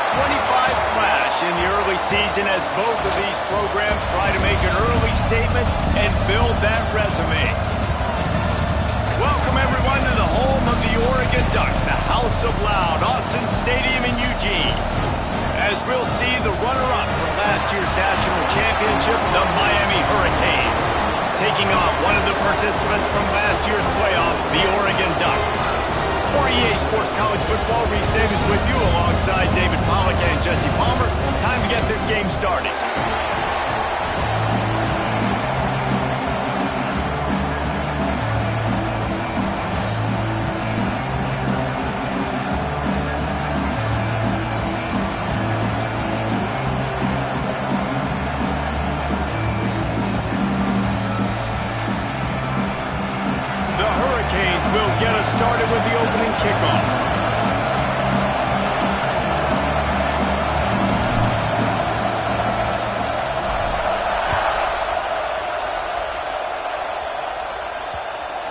clash in the early season as both of these programs try to make an early statement and build that resume. Welcome, everyone, to the home of the Oregon Ducks, the House of Loud, Autzen Stadium in Eugene. As we'll see the runner-up from last year's national championship, the Miami Hurricanes, taking on one of the participants from last year's playoff, the Oregon Ducks. For EA Sports College Football, Reese Davis with you alongside David Pollack and Jesse Palmer. Time to get this game started. Will get us started with the opening kickoff.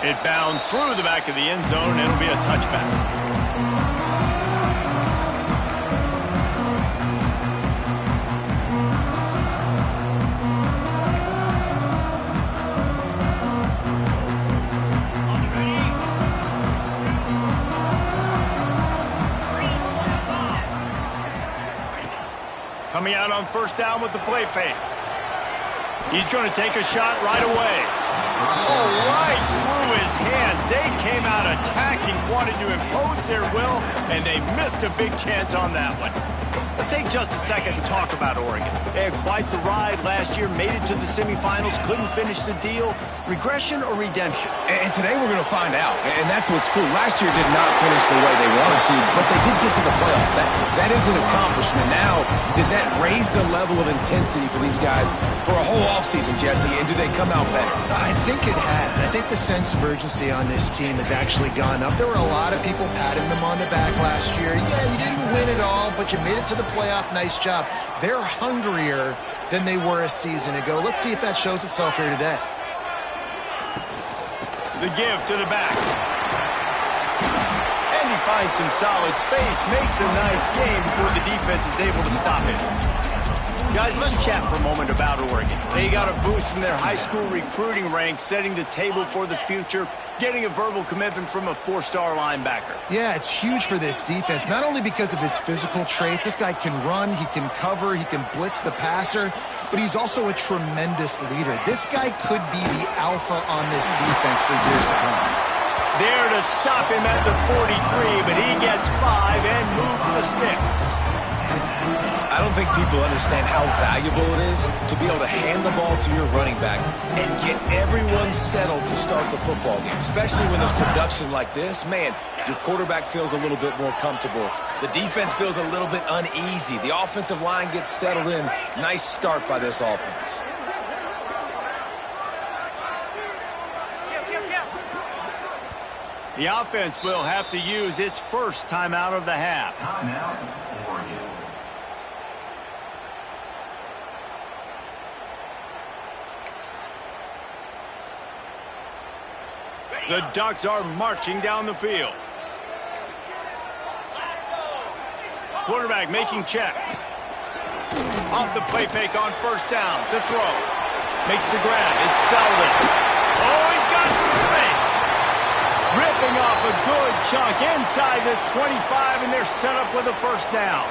It bounds through the back of the end zone, and it'll be a touchback. Coming out on first down with the play fake. He's going to take a shot right away. Oh, right through his hands. They came out attacking, wanted to impose their will, and they missed a big chance on that one. Let's take just a second and talk about Oregon. They had quite the ride last year, made it to the semifinals, couldn't finish the deal. Regression or redemption? And today we're going to find out, and that's what's cool. Last year did not finish the way they wanted to, but they did get to the playoff. That is an accomplishment. Now, did that raise the level of intensity for these guys for a whole offseason, Jesse, and do they come out better? I think it has. I think the sense of urgency on this team has actually gone up. There were a lot of people patting them on the back last year. Yeah, you didn't win it all, but you made it to the playoff. Nice job. They're hungrier than they were a season ago. Let's see if that shows itself here today. The give to the back. And he finds some solid space, makes a nice game before the defense is able to stop it. Guys, let's chat for a moment about Oregon. They got a boost from their high school recruiting ranks, setting the table for the future, getting a verbal commitment from a four-star linebacker. Yeah, it's huge for this defense, not only because of his physical traits. This guy can run, he can cover, he can blitz the passer, but he's also a tremendous leader. This guy could be the alpha on this defense for years to come. There to stop him at the 43, but he gets 5 and moves the sticks. I don't think people understand how valuable it is to be able to hand the ball to your running back and get everyone settled to start the football game, especially when there's production like this. Man, your quarterback feels a little bit more comfortable. The defense feels a little bit uneasy. The offensive line gets settled in. Nice start by this offense. The offense will have to use its first timeout of the half. The Ducks are marching down the field. Quarterback making checks. Off the play fake on first down. To throw. Makes the grab. It's Selden. Oh, he's got some space. Ripping off a good chunk inside the 25, and they're set up with a first down.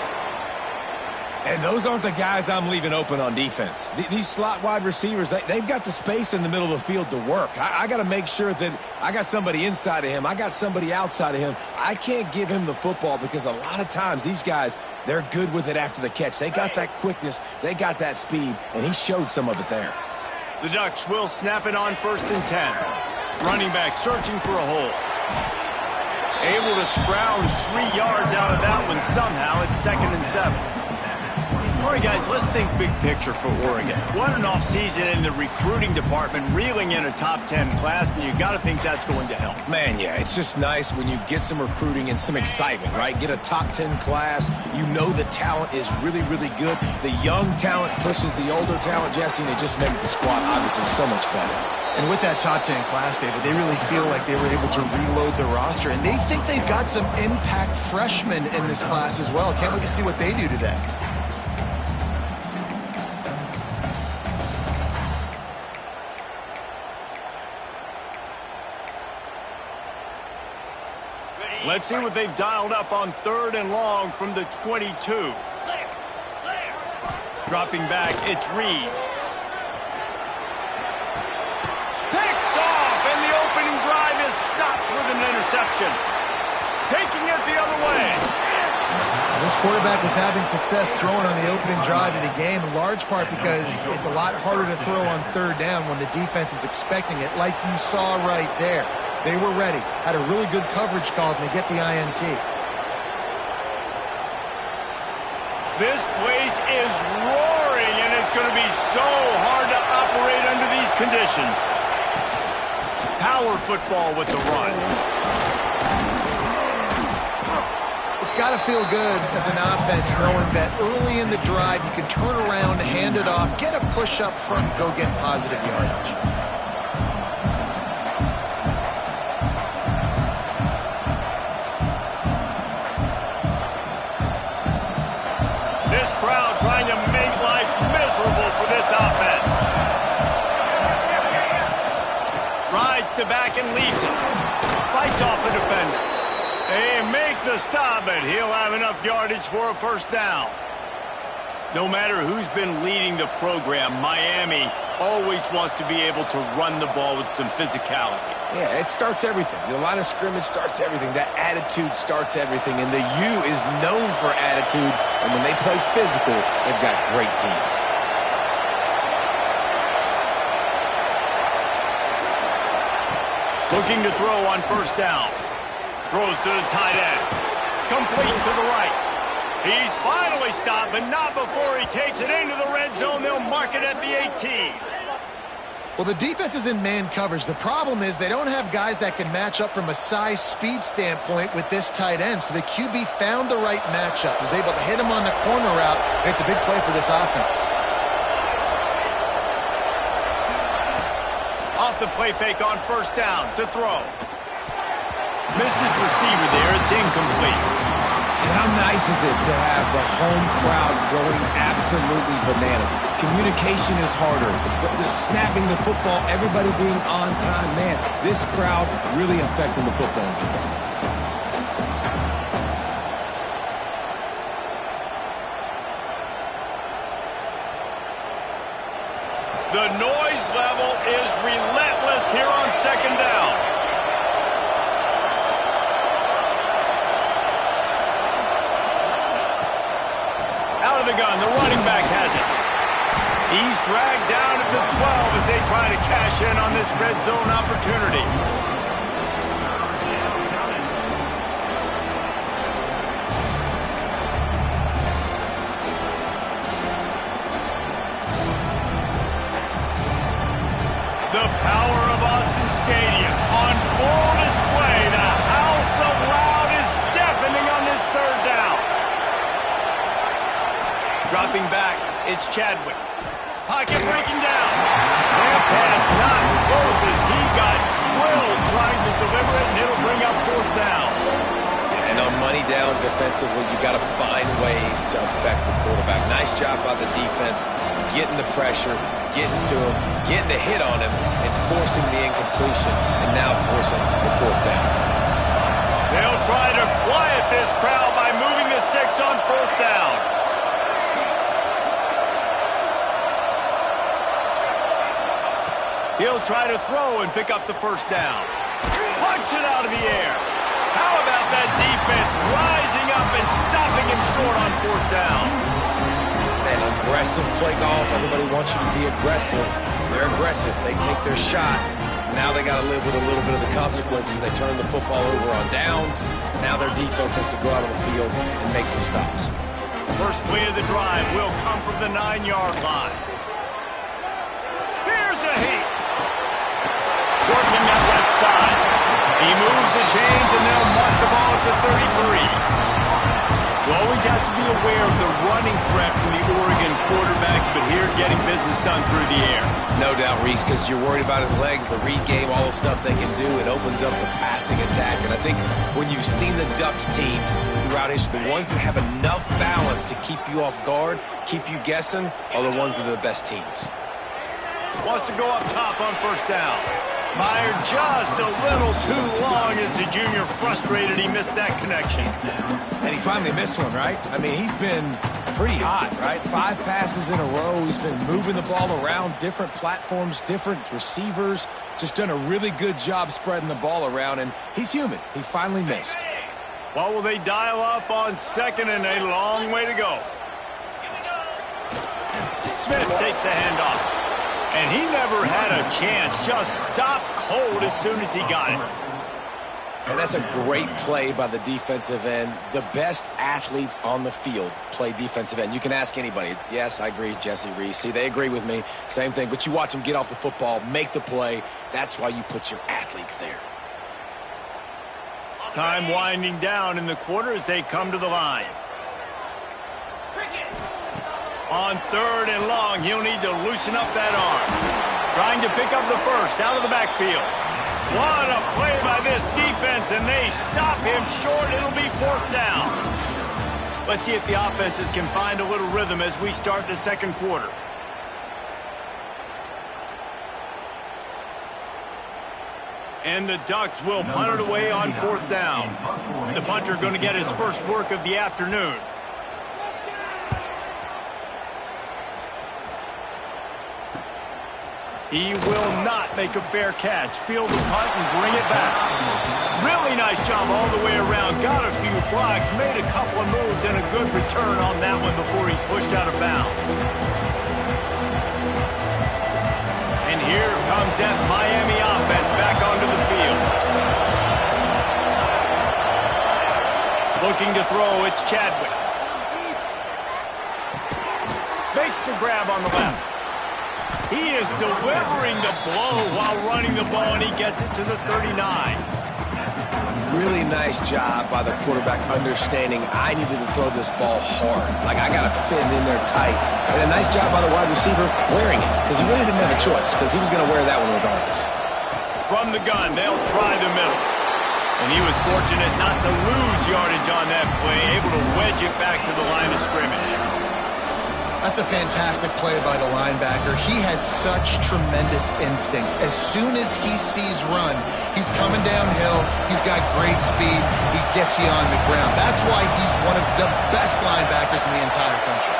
And those aren't the guys I'm leaving open on defense. These slot wide receivers, they've got the space in the middle of the field to work. I got to make sure that I got somebody inside of him. I got somebody outside of him. I can't give him the football because a lot of times these guys, they're good with it after the catch. They got that quickness. They got that speed, and he showed some of it there. The Ducks will snap it on 1st and 10. Running back searching for a hole. Able to scrounge 3 yards out of that one somehow. It's 2nd and 7. All right, guys, let's think big picture for Oregon. What an offseason in the recruiting department, reeling in a top 10 class, and you got to think that's going to help. Man, yeah, it's just nice when you get some recruiting and some excitement, right? Get a top 10 class. You know the talent is really, really good. The young talent pushes the older talent, Jesse, and it just makes the squad obviously so much better. And with that top 10 class, David, they really feel like they were able to reload the roster, and they think they've got some impact freshmen in this class as well. Can't wait to see what they do today. Let's see what they've dialed up on 3rd and long from the 22. Dropping back, it's Reed. Picked off, and the opening drive is stopped with an interception. Taking it the other way. This quarterback was having success throwing on the opening drive of the game, in large part because it's a lot harder to throw on 3rd down when the defense is expecting it, like you saw right there. They were ready, had a really good coverage call, and they get the INT. This place is roaring, and it's going to be so hard to operate under these conditions. Power football with the run. It's got to feel good as an offense knowing that early in the drive you can turn around, hand it off, get a push up front, go get positive yardage. This crowd trying to make life miserable for this offense. Rides to back and leaves it. Fights off a defender. They make the stop, but he'll have enough yardage for a first down. No matter who's been leading the program, Miami always wants to be able to run the ball with some physicality. Yeah, it starts everything. The line of scrimmage starts everything. That attitude starts everything. And the U is known for attitude. And when they play physical, they've got great teams. Looking to throw on first down. Throws to the tight end. Complete to the right. He's finally stopped, but not before he takes it into the red zone. They'll mark it at the 18. Well, the defense is in man coverage. The problem is they don't have guys that can match up from a size speed standpoint with this tight end. So the QB found the right matchup, was able to hit him on the corner route, and it's a big play for this offense. Off the play fake on first down to throw. Missed his receiver there. It's incomplete. And how nice is it to have the home crowd going absolutely bananas? Communication is harder. The snapping the football, everybody being on time. Man, this crowd really affecting the football game. The noise level is relentless here on second down. Out of the gun, the running back has it. He's dragged down at the 12 as they try to cash in on this red zone opportunity. The power of Autzen Stadium on full display. The house of loud is deafening on this third down. Dropping back, it's Chadwick. Pocket breaking down. That pass not close as he got drilled trying to deliver it, and it'll bring up fourth down. And on money down defensively, you got to find ways to affect the quarterback. Nice job by the defense, getting the pressure, getting to him, getting a hit on him, and forcing the incompletion, and now forcing the fourth down. They'll try to quiet this crowd by moving the sticks on fourth down. He'll try to throw and pick up the first down. Punch it out of the air. How about that defense rising up and stopping him short on fourth down? Man, aggressive play calls. Everybody wants you to be aggressive. They're aggressive. They take their shot. Now they got to live with a little bit of the consequences. They turn the football over on downs. Now their defense has to go out on the field and make some stops. First play of the drive will come from the 9-yard line. Here's a heat. Working that left side. He moves the chains, and they'll mark the ball at the 33. You always have to be aware of the running threat from the Oregon quarterbacks, but here getting business done through the air. No doubt, Reese, because you're worried about his legs, the read game, all the stuff they can do. It opens up the passing attack. And I think when you've seen the Ducks teams throughout history, the ones that have enough balance to keep you off guard, keep you guessing, are the ones that are the best teams. Wants to go up top on first down. Meyer just a little too long as the junior frustrated he missed that connection. And he finally missed one, right? I mean, he's been pretty hot, right? 5 passes in a row. He's been moving the ball around, different platforms, different receivers. Just done a really good job spreading the ball around, and he's human. He finally missed. What will they dial up on second, and a long way to go? Smith takes the handoff. And he never had a chance. Just stopped cold as soon as he got it. And that's a great play by the defensive end. The best athletes on the field play defensive end. You can ask anybody. Yes, I agree, Jesse, Reese. See, they agree with me. Same thing. But you watch them get off the football, make the play. That's why you put your athletes there. Time winding down in the quarter as they come to the line. On third and long, he'll need to loosen up that arm. Trying to pick up the first out of the backfield. What a play by this defense, and they stop him short. It'll be fourth down. Let's see if the offenses can find a little rhythm as we start the second quarter. And the Ducks will punt it away on fourth down. The punter going to get his first work of the afternoon. He will not make a fair catch. Field the punt and bring it back. Really nice job all the way around. Got a few blocks, made a couple of moves, and a good return on that one before he's pushed out of bounds. And here comes that Miami offense back onto the field. Looking to throw, it's Chadwick. Makes the grab on the left. He is delivering the blow while running the ball, and he gets it to the 39. Really nice job by the quarterback understanding I needed to throw this ball hard. Like, I got to fit it in there tight. And a nice job by the wide receiver wearing it, because he really didn't have a choice, because he was going to wear that one regardless. From the gun, they'll try the middle. And he was fortunate not to lose yardage on that play, able to wedge it back to the line of scrimmage. That's a fantastic play by the linebacker. He has such tremendous instincts. As soon as he sees run, he's coming downhill. He's got great speed. He gets you on the ground. That's why he's one of the best linebackers in the entire country.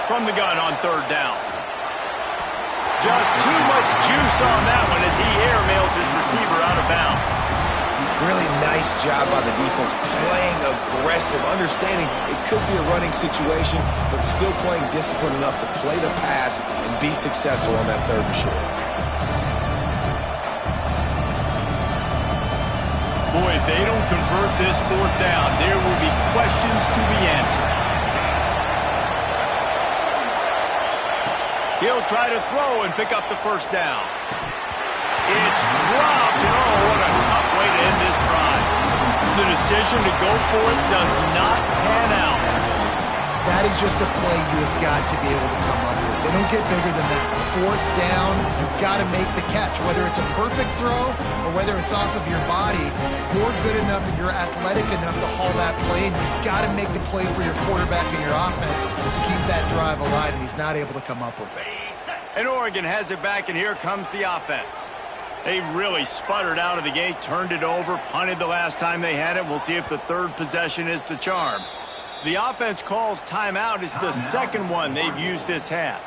From the gun on third down. Just too much juice on that one as he airmails his receiver out of bounds. Really nice job by the defense, playing aggressive, understanding it could be a running situation, but still playing disciplined enough to play the pass and be successful on that third and short. Boy, if they don't convert this fourth down, there will be questions to be answered. He'll try to throw and pick up the first down. It's dropped, and oh, what a tough way to end this drive. The decision to go for it does not pan out. That is just a play you have got to be able to come up with. They don't get bigger than that. Fourth down, you've got to make the catch. Whether it's a perfect throw or whether it's off of your body, you're good enough and you're athletic enough to haul that play, and you've got to make the play for your quarterback and your offense to keep that drive alive, and he's not able to come up with it. And Oregon has it back, and here comes the offense. They really sputtered out of the gate, turned it over, punted the last time they had it. We'll see if the third possession is the charm. The offense calls timeout. It's the second one they've used this half.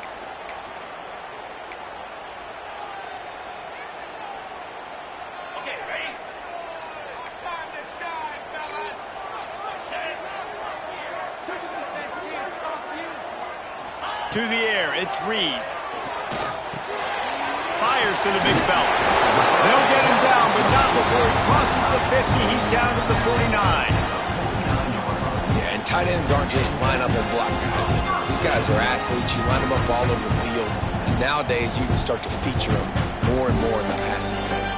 Okay, ready? Time to shine, fellas. To the air, it's Reed. Fires to the big fella. They'll get him down, but not before he crosses the He's down to the 49. Yeah, and tight ends aren't just line up and block guys. These guys are athletes. You line them up all over the field. And nowadays, you can start to feature them more and more in the passing game.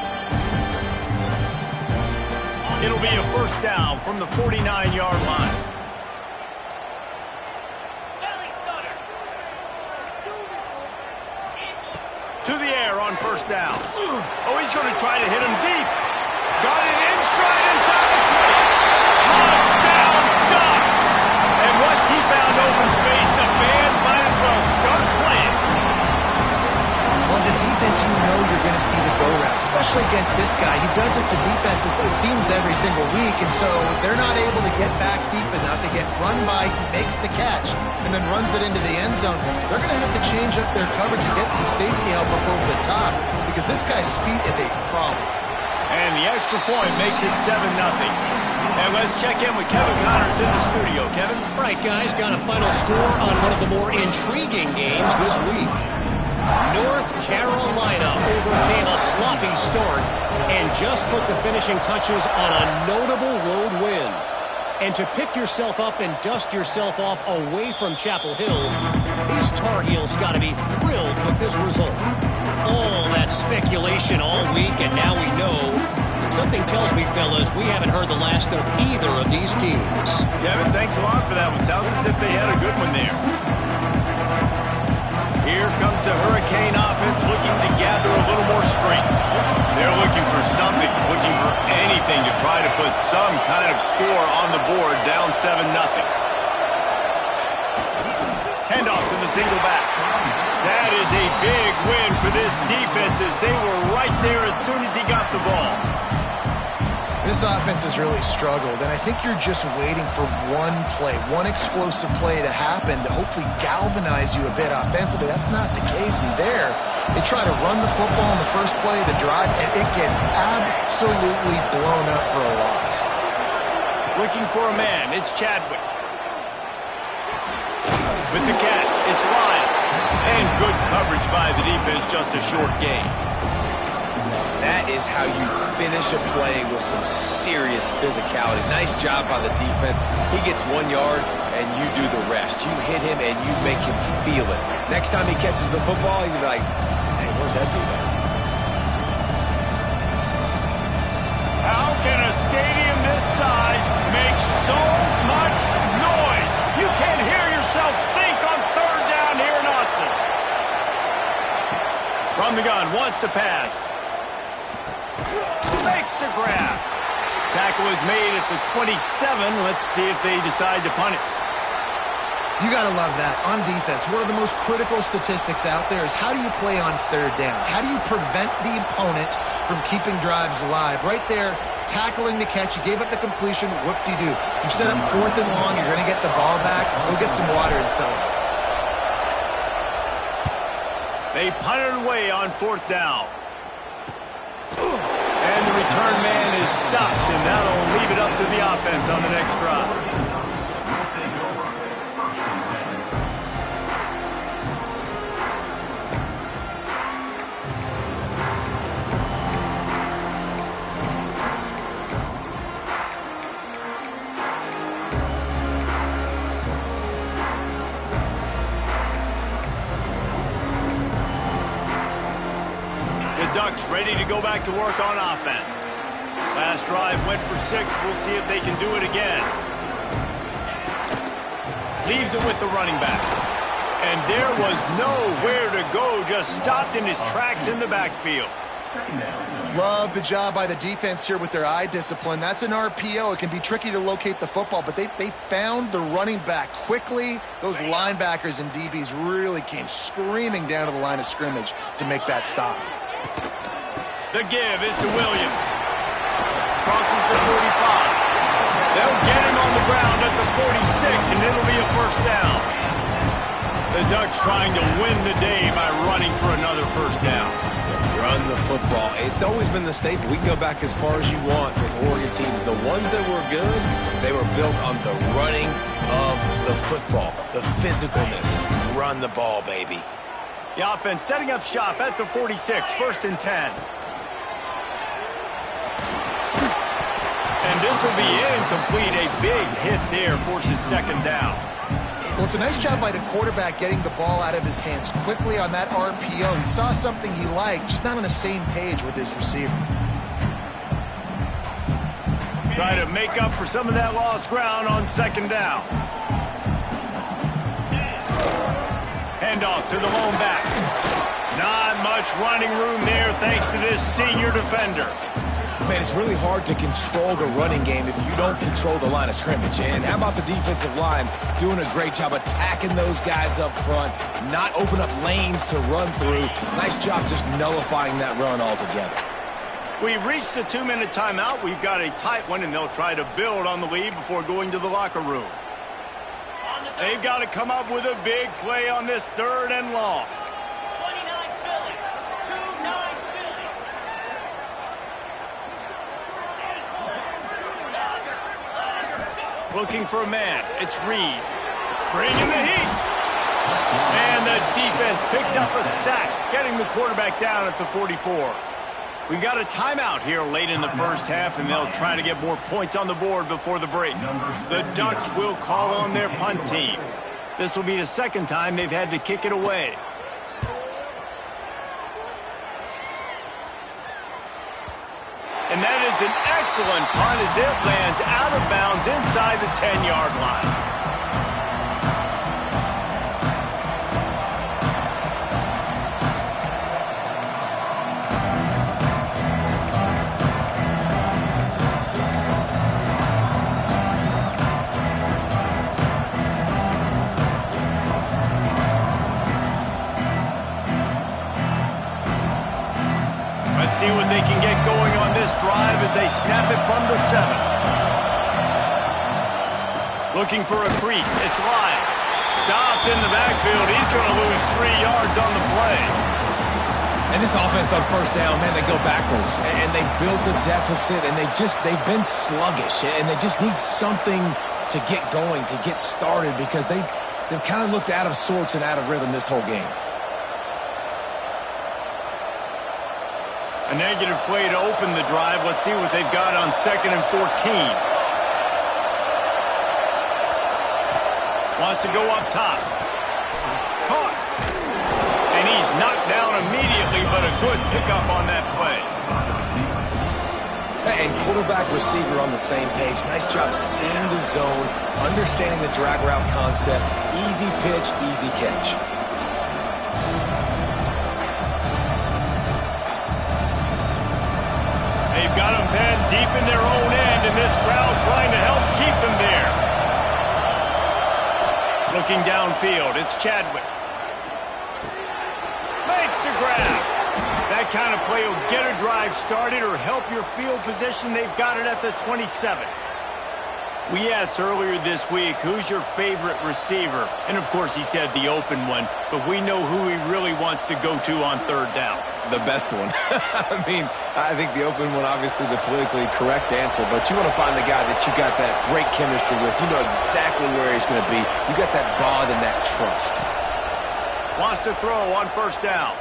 It'll be a first down from the 49-yard line. To the air on first down. Oh, he's going to try to hit him deep. Got it in stride inside the 20. Touchdown, Ducks! And once he found open space, the band might as well start playing. Well, as a defense, you know you're going to see the go route, especially against this guy. He does it to defenses, it seems, every single week, and so they're not able to get back deep enough. They get run by, he makes the catch, and then runs it into the end zone. They're going to have to change up their coverage and get some safety help up over the top because this guy's speed is a problem. And the extra point makes it 7-0. And let's check in with Kevin Connors in the studio. Kevin? Right, guys, got a final score on one of the more intriguing games this week. North Carolina overcame a sloppy start and just put the finishing touches on a notable road win. And to pick yourself up and dust yourself off away from Chapel Hill, these Tar Heels got to be thrilled with this result. All that speculation all week, and now we know. Something tells me, fellas, we haven't heard the last of either of these teams. Kevin, thanks a lot for that one. Sounds as if they had a good one there. Here comes the Hurricane offense looking to gather a little more strength. They're looking for something, looking for anything to try to put some kind of score on the board, down 7-0. Handoff to the single back. That is a big win for this defense as they were right there as soon as he got the ball. This offense has really struggled, and I think you're just waiting for one play, one explosive play to happen to hopefully galvanize you a bit offensively. That's not the case in there. They try to run the football in the first play of the drive, and it gets absolutely blown up for a loss. Looking for a man, it's Chadwick. With the catch, it's Lyle. And good coverage by the defense, just a short gain. That is how you finish a play with some serious physicality. Nice job by the defense. He gets 1 yard, and you do the rest. You hit him, and you make him feel it. Next time he catches the football, he's going to be like, hey, where's that dude at? How can a stadium this size make so much noise? You can't hear yourself think on third down here in Autzen. From the gun, wants to pass. Makes the grab. Tackle is made at the 27. Let's see if they decide to punt it. You got to love that. On defense, one of the most critical statistics out there is how do you play on third down? How do you prevent the opponent from keeping drives alive? Right there, tackling the catch. You gave up the completion. Whoop-de-doo. You set up 4th and long. You're going to get the ball back. Go get some water and celebrate. They punted away on 4th down. And the return man is stopped, and that'll leave it up to the offense on the next drive. Ducks ready to go back to work on offense. Last drive went for 6. We'll see if they can do it again. Leaves it with the running back. And there was nowhere to go, just stopped in his tracks in the backfield. Love the job by the defense here with their eye discipline. That's an RPO. It can be tricky to locate the football, but they found the running back quickly. Those linebackers and DBs really came screaming down to the line of scrimmage to make that stop. The give is to Williams. Crosses the 45. They'll get him on the ground at the 46, and it'll be a first down. The Ducks trying to win the day by running for another first down. Run the football. It's always been the staple. We can go back as far as you want with Oregon teams. The ones that were good, they were built on the running of the football, the physicalness. Run the ball, baby. The offense setting up shop at the 46, 1st and 10. And this will be incomplete. A big hit there forces second down. Well, it's a nice job by the quarterback getting the ball out of his hands quickly on that RPO. He saw something he liked, just not on the same page with his receiver. Try to make up for some of that lost ground on second down. Handoff to the lone back. Not much running room there thanks to this senior defender. Man, it's really hard to control the running game if you don't control the line of scrimmage. And how about the defensive line doing a great job attacking those guys up front, not open up lanes to run through. Nice job just nullifying that run altogether. We've reached the 2-minute timeout. We've got a tight one, and they'll try to build on the lead before going to the locker room. They've got to come up with a big play on this 3rd and long. 29 Philly. 2-9 Philly. Looking for a man. It's Reed. Bringing the heat. And the defense picks up a sack, getting the quarterback down at the 44. We got a timeout here late in the first half, and they'll try to get more points on the board before the break. The Ducks will call on their punt team. This will be the second time they've had to kick it away. And that is an excellent punt as it lands out of bounds inside the 10-yard line. See what they can get going on this drive as they snap it from the 7. Looking for a crease. It's Lyle. Stopped in the backfield. He's going to lose 3 yards on the play. And this offense on first down, man, they go backwards. And they built a deficit, and they've been sluggish. And they just need something to get going, to get started, because they've kind of looked out of sorts and out of rhythm this whole game. A negative play to open the drive. Let's see what they've got on 2nd and 14. Wants to go up top. Caught. And he's knocked down immediately, but a good pickup on that play. And quarterback receiver on the same page. Nice job seeing the zone, understanding the drag route concept. Easy pitch, easy catch. They've got them pinned deep in their own end, and this crowd trying to help keep them there. Looking downfield, it's Chadwick. Makes the grab. That kind of play will get a drive started or help your field position. They've got it at the 27. We asked earlier this week, who's your favorite receiver? And, of course, he said the open one, but we know who he really wants to go to on 3rd down. The best one. I mean, I think the open one, obviously the politically correct answer, but you want to find the guy that you got that great chemistry with. You know exactly where he's going to be. You got that bond and that trust. Wants to throw on 1st down.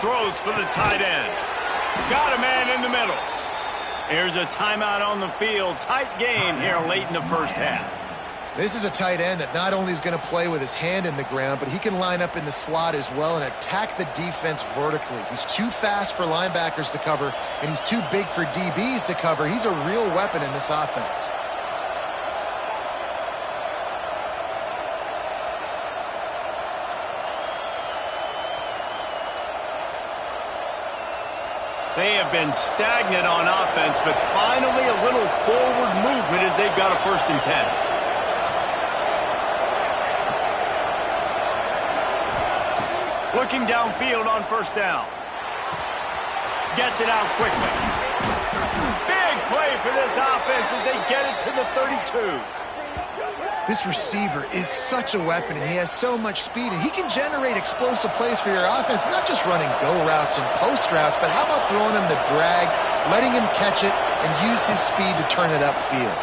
Throws for the tight end. Got a man in the middle. Here's a timeout on the field. Tight game here late in the first half. This is a tight end that not only is going to play with his hand in the ground, but he can line up in the slot as well and attack the defense vertically. He's too fast for linebackers to cover, and he's too big for DBs to cover. He's a real weapon in this offense. They have been stagnant on offense, but finally a little forward movement as they've got a 1st and 10. Looking downfield on 1st down. Gets it out quickly. Big play for this offense as they get it to the 32. This receiver is such a weapon, and he has so much speed, and he can generate explosive plays for your offense, not just running go routes and post routes, but how about throwing him the drag, letting him catch it, and use his speed to turn it upfield.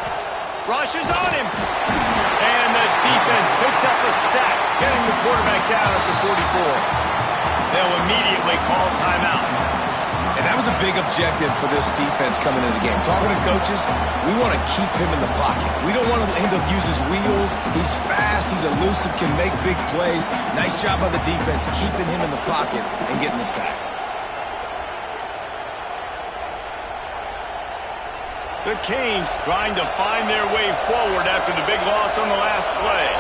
Rushes on him. And the defense picks up the sack, getting the quarterback down at the 44. They'll immediately call timeout. And that was a big objective for this defense coming into the game. Talking to coaches, we want to keep him in the pocket. We don't want him to use his wheels. He's fast, he's elusive, can make big plays. Nice job by the defense keeping him in the pocket and getting the sack. The Canes trying to find their way forward after the big loss on the last play.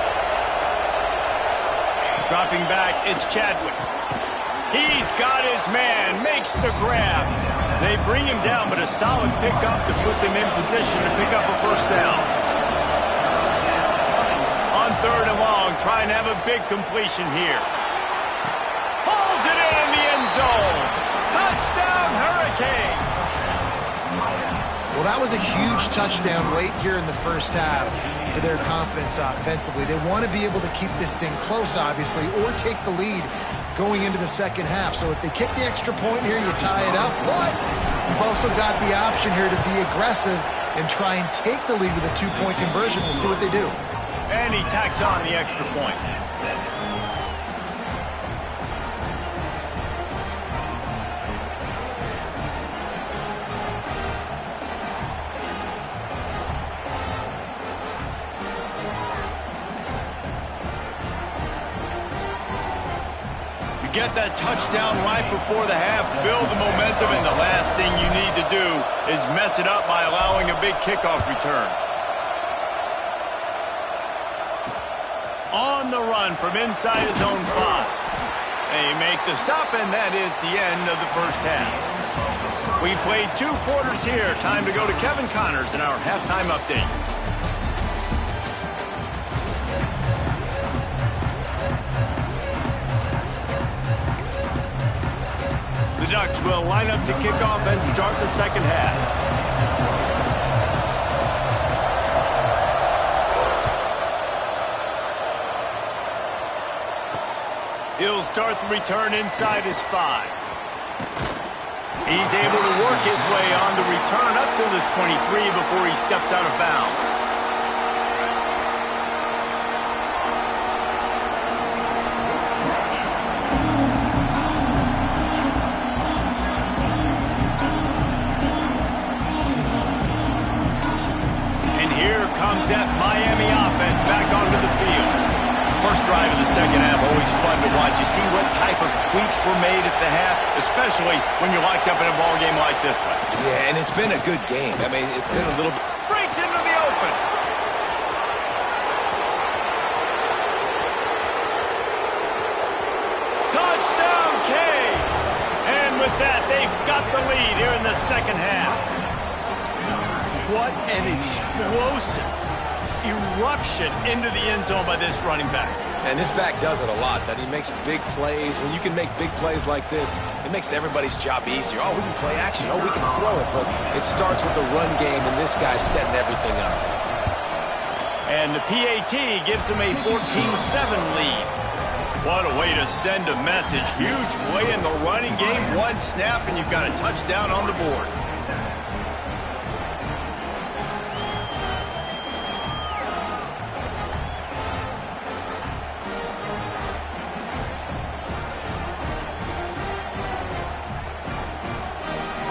Dropping back, it's Chadwick. He's got his man, makes the grab. They bring him down, but a solid pickup to put them in position to pick up a first down. On 3rd and long, trying to have a big completion here. Pulls it in the end zone. Touchdown, Hurricane. Well, that was a huge touchdown late here in the first half for their confidence offensively. They want to be able to keep this thing close, obviously, or take the lead going into the second half. So if they kick the extra point here, you tie it up. But you've also got the option here to be aggressive and try and take the lead with a 2-point conversion. We'll see what they do. And he tacks on the extra point. Get that touchdown right before the half, build the momentum, and the last thing you need to do is mess it up by allowing a big kickoff return. On the run from inside his own 5. They make the stop, and that is the end of the first half. We played 2 quarters here. Time to go to Kevin Connors in our halftime update. The Ducks will line up to kick off and start the second half. He'll start the return inside his 5. He's able to work his way on the return up to the 23 before he steps out of bounds. That Miami offense back onto the field. First drive of the second half, always fun to watch. You see what type of tweaks were made at the half, especially when you're locked up in a ball game like this one. Yeah, and it's been a good game. I mean, it's been a little... Breaks into the open. Touchdown, Canes! And with that, they've got the lead here in the second half. What an explosive eruption into the end zone by this running back. And this back does it a lot, that he makes big plays. When you can make big plays like this, it makes everybody's job easier. Oh, we can play action. Oh, we can throw it. But it starts with the run game, and this guy's setting everything up. And the PAT gives him a 14-7 lead. What a way to send a message. Huge play in the running game. One snap, and you've got a touchdown on the board.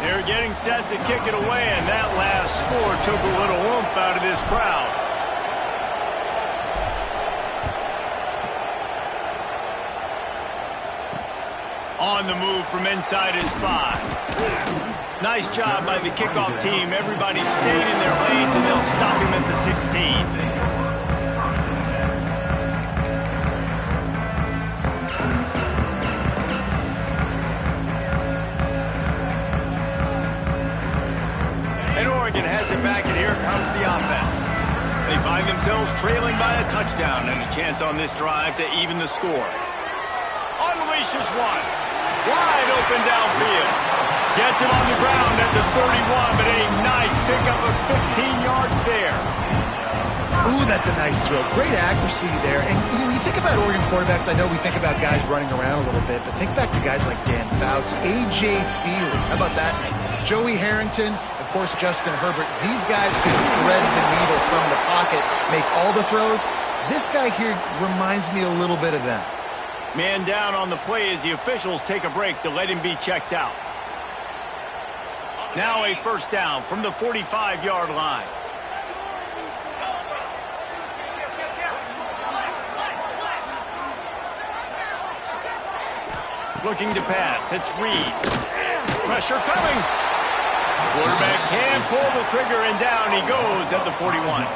They're getting set to kick it away, and that last score took a little oomph out of this crowd. On the move from inside his 5. Nice job by the kickoff team. Everybody stayed in their lanes, and they'll stop him at the 16. Has it back, and here comes the offense. They find themselves trailing by a touchdown and a chance on this drive to even the score. Unleashes one. Wide open downfield. Gets him on the ground at the 31, but a nice pickup of 15 yards there. Ooh, that's a nice throw. Great accuracy there. And you think about Oregon quarterbacks, I know we think about guys running around a little bit, but think back to guys like Dan Fouts, A.J. Feely. How about that name? Joey Harrington, of course, Justin Herbert. These guys can thread the needle from the pocket, make all the throws. This guy here reminds me a little bit of them. Man down on the play as the officials take a break to let him be checked out. Now a first down from the 45-yard line. Looking to pass. It's Reed. Pressure coming. Quarterback can pull the trigger, and down he goes at the 41.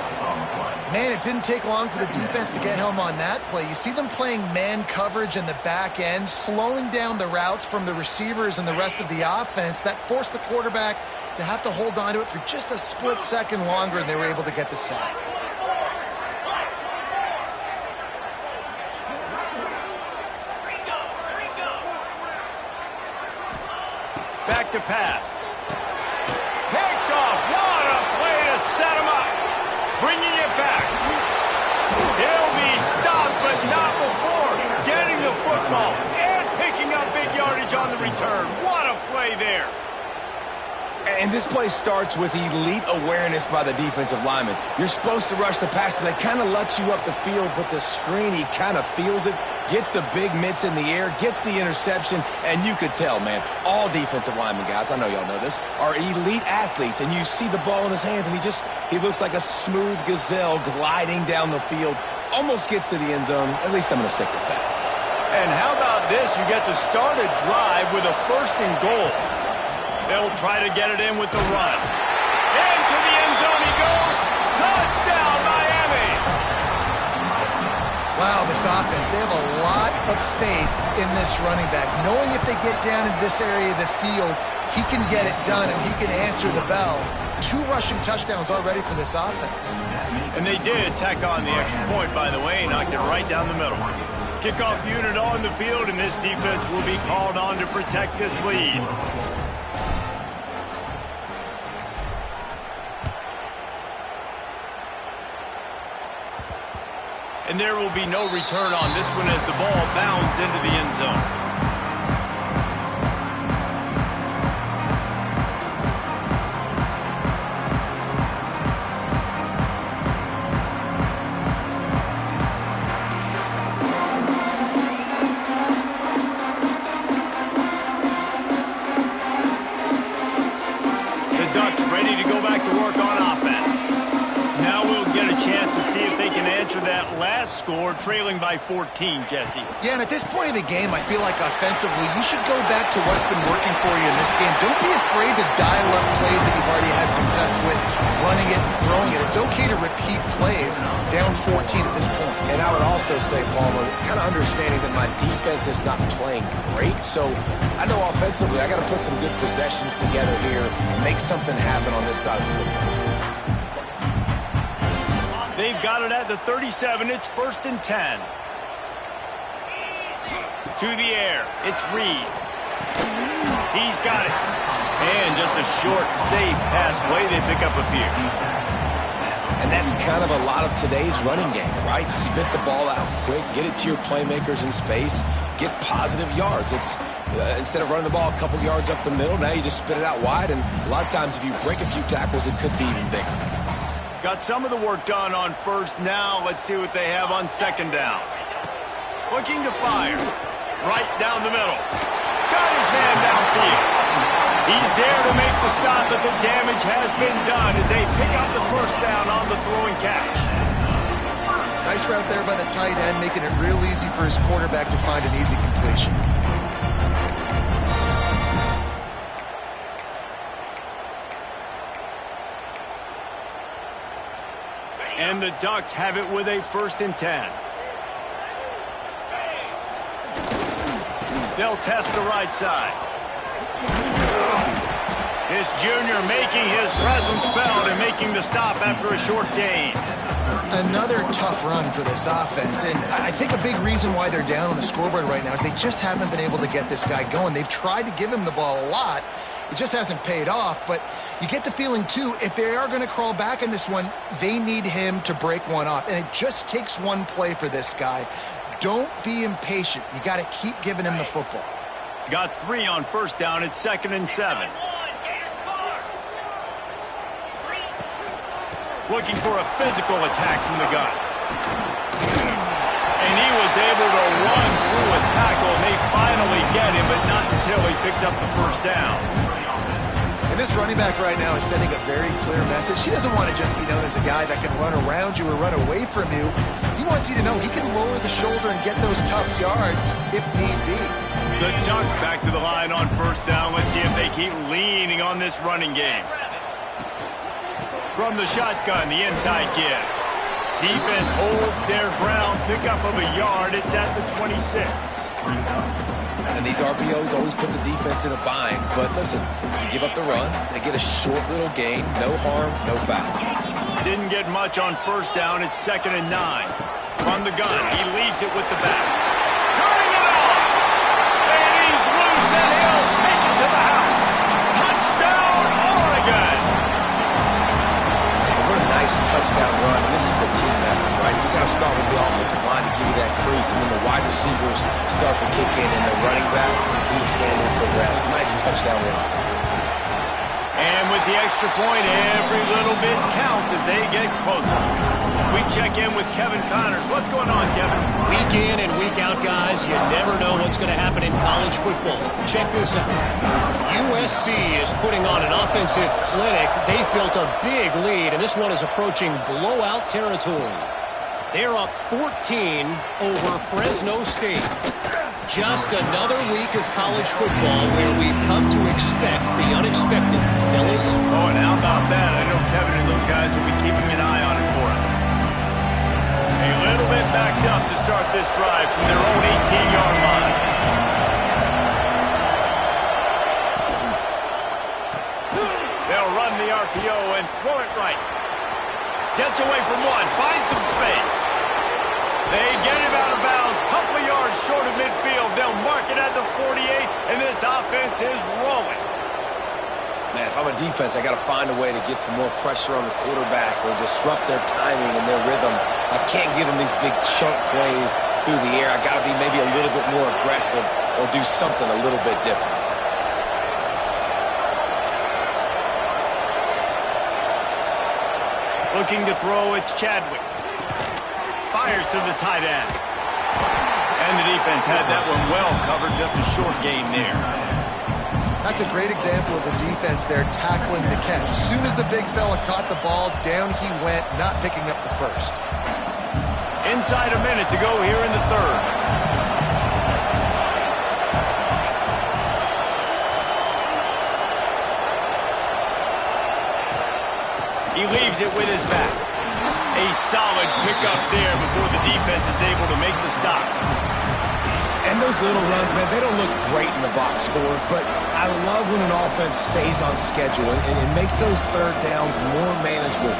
Man, it didn't take long for the defense to get home on that play. You see them playing man coverage in the back end, slowing down the routes from the receivers and the rest of the offense. That forced the quarterback to have to hold on to it for just a split second longer, and they were able to get the sack. Back to pass. Picked off. What a play to set him up. Bringing it back. He'll be stopped, but not before getting the football and picking up big yardage on the return. What a play there. And this play starts with elite awareness by the defensive lineman. You're supposed to rush the passer. They kind of let you up the field, but the screen, he kind of feels it, gets the big mitts in the air, gets the interception, and you could tell, man, all defensive linemen, guys, I know y'all know this, are elite athletes, and you see the ball in his hands, and he looks like a smooth gazelle gliding down the field, almost gets to the end zone. At least I'm going to stick with that. And how about this? You get to start a drive with a first and goal. They'll try to get it in with the run. Into the end zone he goes. Touchdown, Miami! Wow, this offense, they have a lot of faith in this running back. Knowing if they get down in this area of the field, he can get it done and he can answer the bell. 2 rushing touchdowns already for this offense. And they did tack on the extra point, by the way, knocked it right down the middle. Kickoff unit on the field, and this defense will be called on to protect this lead. And there will be no return on this one as the ball bounds into the end zone. The Ducks ready to go back to work on offense. Now we'll get a chance to see if they can answer that last score, trailing by 14, Jesse. Yeah, and at this point of the game, I feel like offensively, you should go back to what's been working for you in this game. Don't be afraid to dial up plays that you've already had success with, running it and throwing it. It's okay to repeat plays down 14 at this point. And I would also say, Palmer, kind of understanding that my defense is not playing great, so I know offensively I got to put some good possessions together here, make something happen on this side of the football. They've got it at the 37. It's 1st and 10. To the air. It's Reed. He's got it. And just a short, safe pass play. They pick up a few. And that's kind of a lot of today's running game, right? Spit the ball out quick, get it to your playmakers in space, get positive yards. It's instead of running the ball a couple yards up the middle, now you just spit it out wide. And a lot of times if you break a few tackles, it could be even bigger. Got some of the work done on first. Now let's see what they have on second down. Looking to fire. Right down the middle. Got his man downfield. He's there to make the stop, but the damage has been done as they pick up the first down on the throwing catch. Nice route there by the tight end, making it real easy for his quarterback to find an easy completion. And the Ducks have it with a 1st and 10. They'll test the right side. This junior making his presence felt and making the stop after a short gain. Another tough run for this offense, and I think a big reason why they're down on the scoreboard right now is they just haven't been able to get this guy going. They've tried to give him the ball a lot. It just hasn't paid off, but you get the feeling, too, if they are going to crawl back in this one, they need him to break one off, and it just takes one play for this guy. Don't be impatient. You got to keep giving him the football. Got 3 on first down. It's 2nd and 7. Looking for a physical attack from the gun. And he was able to run through a tackle, and they finally get him, but not until he picks up the first down. And this running back right now is sending a very clear message. He doesn't want to just be known as a guy that can run around you or run away from you. He wants you to know he can lower the shoulder and get those tough yards if need be. The Ducks back to the line on first down. Let's see if they keep leaning on this running game. From the shotgun, the inside give. Defense holds their ground. Pickup of a yard. It's at the 26. And these RPOs always put the defense in a bind. But listen, you give up the run, they get a short little gain. No harm, no foul. Didn't get much on first down. It's 2nd and 9. From the gun, he leaves it with the back. Turning it on! And he's loose, and he'll take it to the house. Touchdown, Oregon! Man, what a nice touchdown run. And this is a team effort, right? It's got to start with the offensive line to give you that crease. And then the wide receivers start to kick in. And the running back, he handles the rest. Nice touchdown run. And with the extra point, every little bit counts as they get closer. We check in with Kevin Connors. What's going on, Kevin? Week in and week out, guys, you never know what's going to happen in college football. Check this out. USC is putting on an offensive clinic. They've built a big lead, and this one is approaching blowout territory. They're up 14 over Fresno State. Just another week of college football where we've come to expect the unexpected. Fellas? Oh, and how about that? I know Kevin and those guys will be keeping an eye on it for us. A little bit backed up to start this drive from their own 18-yard line. They'll run the RPO and throw it right. Gets away from one, finds some space. They get him out of bounds, couple of yards short of midfield. They'll mark it at the 48, and this offense is rolling. Man, if I'm a defense, I got to find a way to get some more pressure on the quarterback or disrupt their timing and their rhythm. I can't give them these big chunk plays through the air. I got to be maybe a little bit more aggressive or do something a little bit different. Looking to throw, it's Chadwick. Fires to the tight end. And the defense had that one well covered, just a short gain there. That's a great example of the defense there tackling the catch. As soon as the big fella caught the ball, down he went, not picking up the first. Inside a minute to go here in the third. He leaves it with his back. A solid pickup there before the defense is able to make the stop. And those little runs, man, they don't look great in the box score, but I love when an offense stays on schedule and it makes those third downs more manageable,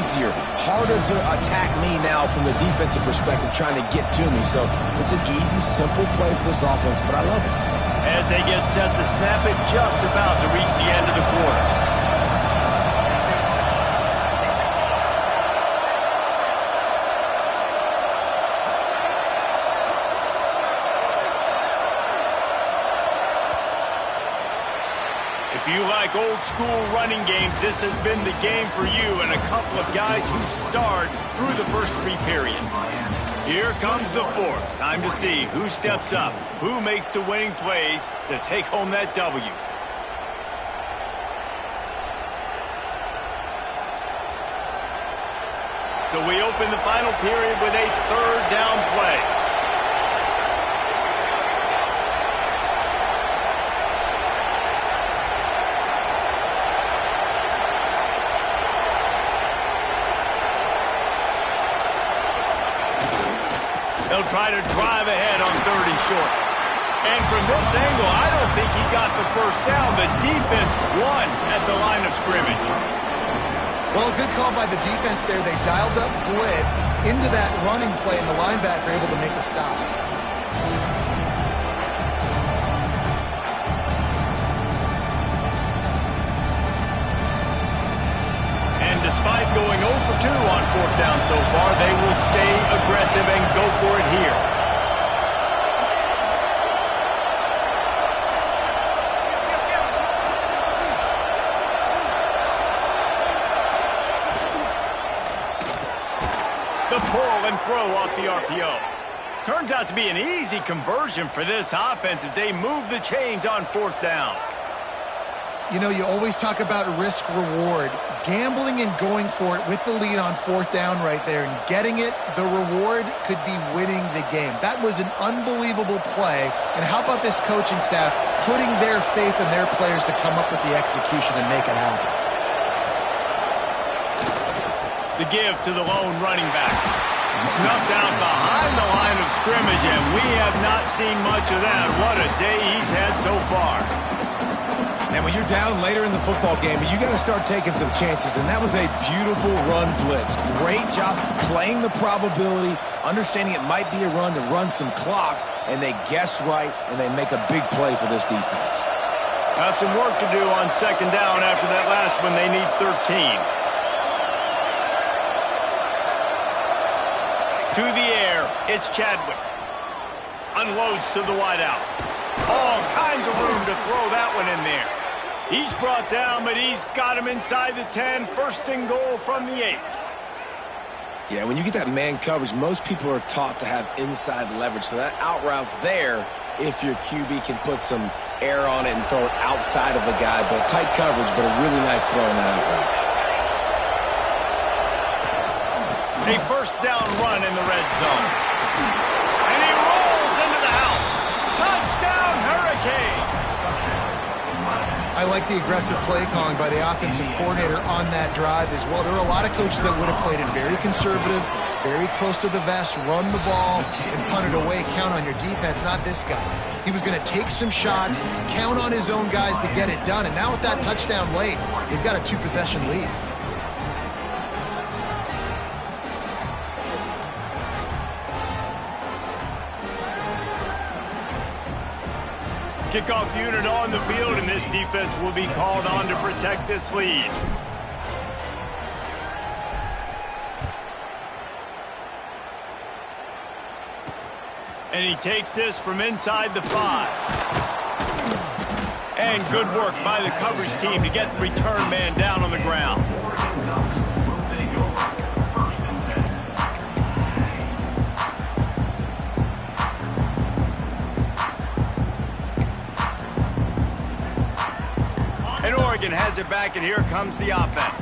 easier, harder to attack me now from the defensive perspective trying to get to me. So it's an easy, simple play for this offense, but I love it. As they get set to snap it, just about to reach the end of the quarter. If you like old school running games, this has been the game for you and a couple of guys who starred through the first three periods. Here comes the fourth. Time to see who steps up, who makes the winning plays to take home that W. So we open the final period with a third down play. They'll try to drive ahead on 3rd and short. And from this angle, I don't think he got the first down. The defense won at the line of scrimmage. Well, a good call by the defense there. They dialed up blitz into that running play, and the linebacker able to make the stop. Despite going 0 for 2 on 4th down so far, they will stay aggressive and go for it here. The pull and throw off the RPO. Turns out to be an easy conversion for this offense as they move the chains on 4th down. You know, you always talk about risk-reward. Gambling and going for it with the lead on fourth down right there and getting it, the reward could be winning the game. That was an unbelievable play. And how about this coaching staff putting their faith in their players to come up with the execution and make it happen? The give to the lone running back. Snuffed out behind the line of scrimmage, and we have not seen much of that. What a day he's had so far. And when you're down later in the football game, you got to start taking some chances. And that was a beautiful run blitz. Great job playing the probability, understanding it might be a run to run some clock, and they guess right, and they make a big play for this defense. Got some work to do on second down after that last one. They need 13. To the air, it's Chadwick. Unloads to the wideout. All kinds of room to throw that one in there. He's brought down, but he's got him inside the 10. First and goal from the 8. Yeah, when you get that man coverage, most people are taught to have inside leverage. So that out route's there if your QB can put some air on it and throw it outside of the guy. But tight coverage, but a really nice throw in that out route. A first down run in the red zone. And he rolls into the house. Touchdown, Hurricane! I like the aggressive play calling by the offensive coordinator on that drive as well. There are a lot of coaches that would have played it very conservative, very close to the vest, run the ball, and punt it away, count on your defense, not this guy. He was going to take some shots, count on his own guys to get it done, and now with that touchdown late, you've got a 2-possession lead. Kickoff unit on the field, and this defense will be called on to protect this lead. And he takes this from inside the 5. And good work by the coverage team to get the return man down on the ground. And Oregon has it back, and here comes the offense.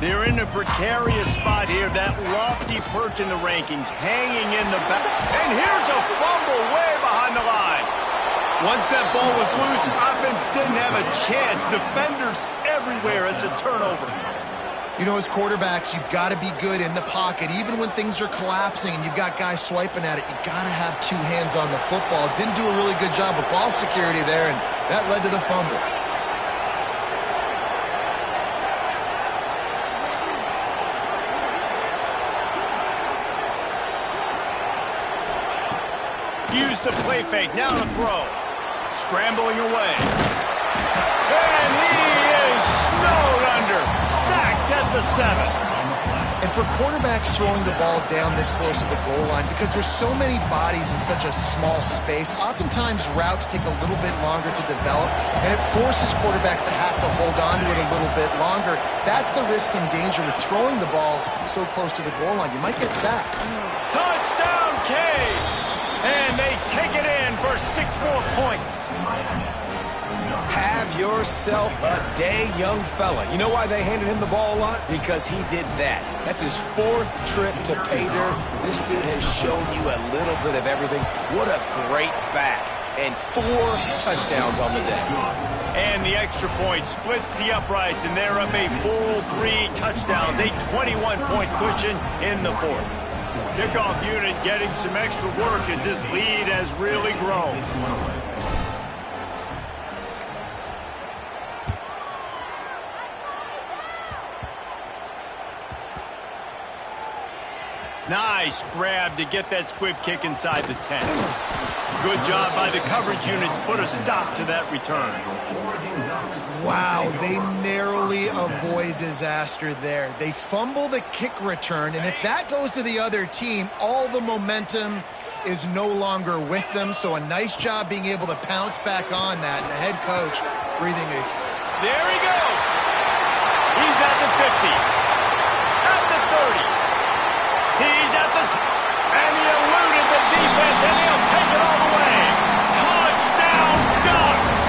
They're in a precarious spot here, that lofty perch in the rankings, hanging in the back. And here's a fumble way behind the line. Once that ball was loose, offense didn't have a chance. Defenders everywhere. It's a turnover. You know, as quarterbacks, you've got to be good in the pocket. Even when things are collapsing and you've got guys swiping at it, you've got to have 2 hands on the football. Didn't do a really good job of ball security there, and that led to the fumble. Use the play fake, now to throw. Scrambling away. And he is snowed under. Sacked at the 7. And for quarterbacks throwing the ball down this close to the goal line, because there's so many bodies in such a small space, oftentimes routes take a little bit longer to develop, and it forces quarterbacks to have to hold on to it a little bit longer. That's the risk and danger with throwing the ball so close to the goal line. You might get sacked. Touchdown, Canes! And they take it in for 6 more points. Have yourself a day, young fella. You know why they handed him the ball a lot? Because he did that. That's his 4th trip to pay dirt. This dude has shown you a little bit of everything. What a great back. And 4 touchdowns on the day. And the extra point splits the uprights, and they're up a full 3 touchdowns. A 21-point cushion in the 4th. Kickoff unit getting some extra work as this lead has really grown. Nice grab to get that squib kick inside the 10. Good job by the coverage unit to put a stop to that return. Wow, they narrowly avoid disaster there. They fumble the kick return, and if that goes to the other team, all the momentum is no longer with them. So a nice job being able to pounce back on that. And the head coach breathing a... There he goes. He's at the 50. At the 30. He's at the... And he eluded the defense, and he'll take it all the way. Touchdown, Ducks!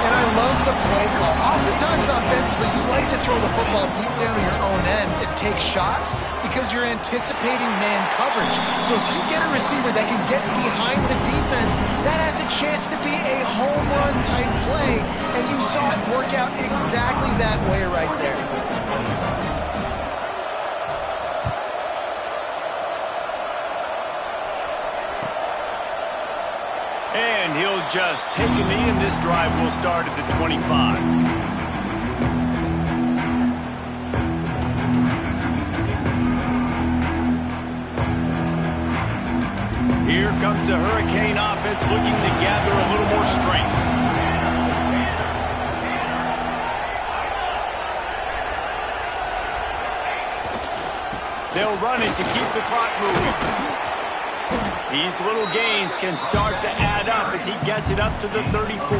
And I love throw the football deep down to your own end and take shots because you're anticipating man coverage. So if you get a receiver that can get behind the defense, that has a chance to be a home run type play, and you saw it work out exactly that way right there. And he'll just take a knee, and this drive will start at the 25. Here comes the Hurricane offense looking to gather a little more strength. They'll run it to keep the clock moving. These little gains can start to add up as he gets it up to the 34.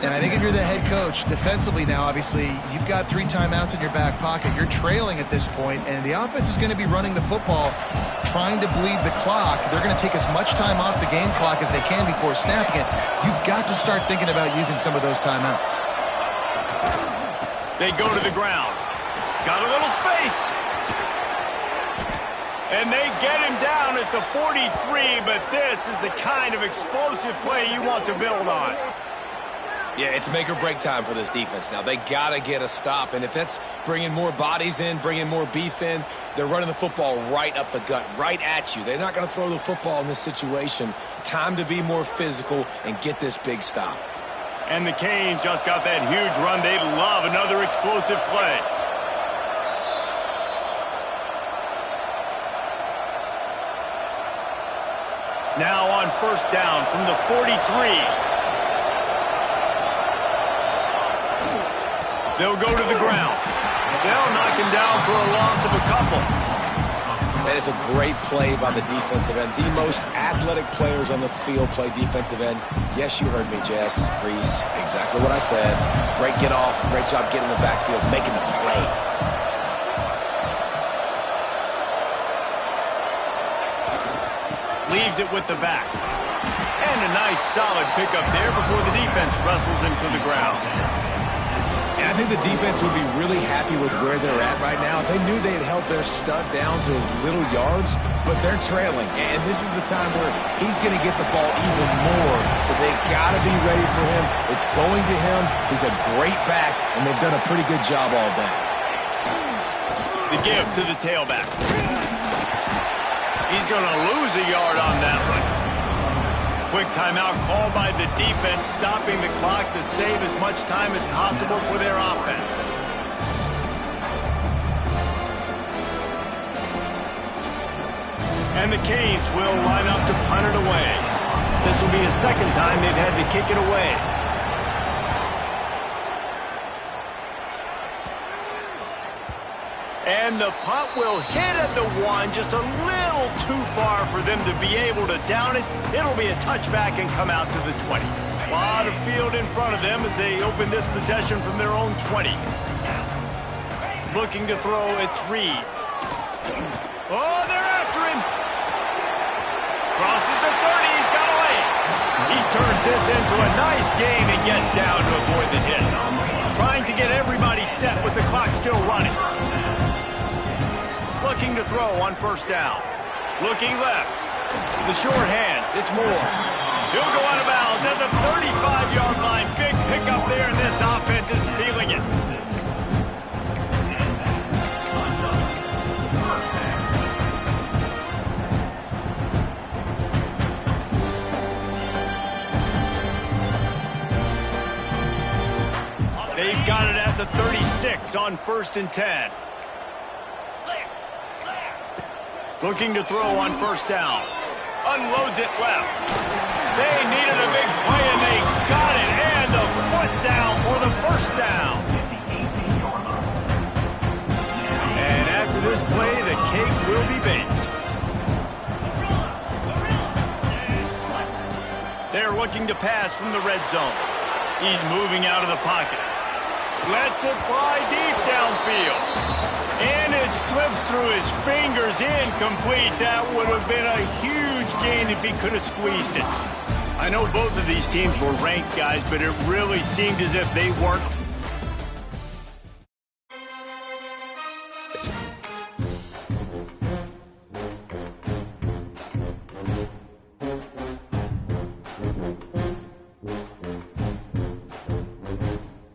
And I think if you're the head coach, defensively now, obviously, you've got 3 timeouts in your back pocket. You're trailing at this point, and the offense is going to be running the football, trying to bleed the clock. They're going to take as much time off the game clock as they can before snapping it. You've got to start thinking about using some of those timeouts. They go to the ground. Got a little space. And they get him down at the 43, but this is the kind of explosive play you want to build on. Yeah, it's make or break time for this defense now. They got to get a stop, and if that's bringing more bodies in, bringing more beef in, they're running the football right up the gut, right at you. They're not going to throw the football in this situation. Time to be more physical and get this big stop. And the Canes just got that huge run. They'd love another explosive play. Now on first down from the 43. They'll go to the ground. They'll knock him down for a loss of a couple. That is a great play by the defensive end. The most athletic players on the field play defensive end. Yes, you heard me, Jess, Reese. Exactly what I said. Great get off. Great job getting in the backfield, making the play. Leaves it with the back. And a nice solid pickup there before the defense wrestles him to the ground. And I think the defense would be really happy with where they're at right now. If they knew they had held their stud down to his little yards, but they're trailing. And this is the time where he's going to get the ball even more. So they got to be ready for him. It's going to him. He's a great back, and they've done a pretty good job all day. The give to the tailback. He's going to lose a yard on that one. Quick timeout called by the defense, stopping the clock to save as much time as possible for their offense. And the Canes will line up to punt it away. This will be the second time they've had to kick it away. And the punt will hit at the 1, just a little too far for them to be able to down it. It'll be a touchback and come out to the 20. A lot of field in front of them as they open this possession from their own 20. Looking to throw, it's Reed. Oh, they're after him. Crosses the 30, he's got away. He turns this into a nice game and gets down to avoid the hit. Trying to get everybody set with the clock still running. Looking to throw on first down. Looking left. The short hands. It's Moore. He'll go out of bounds at the 35-yard line. Big pickup there, and this offense is feeling it. They've got it at the 36 on 1st and 10. Looking to throw on first down. Unloads it left. They needed a big play, and they got it. And the foot down for the first down. And after this play, the cake will be baked. They're looking to pass from the red zone. He's moving out of the pocket. Lets it fly deep downfield. And it slips through his fingers, incomplete. That would have been a huge gain if he could have squeezed it. I know both of these teams were ranked, guys, but it really seemed as if they weren't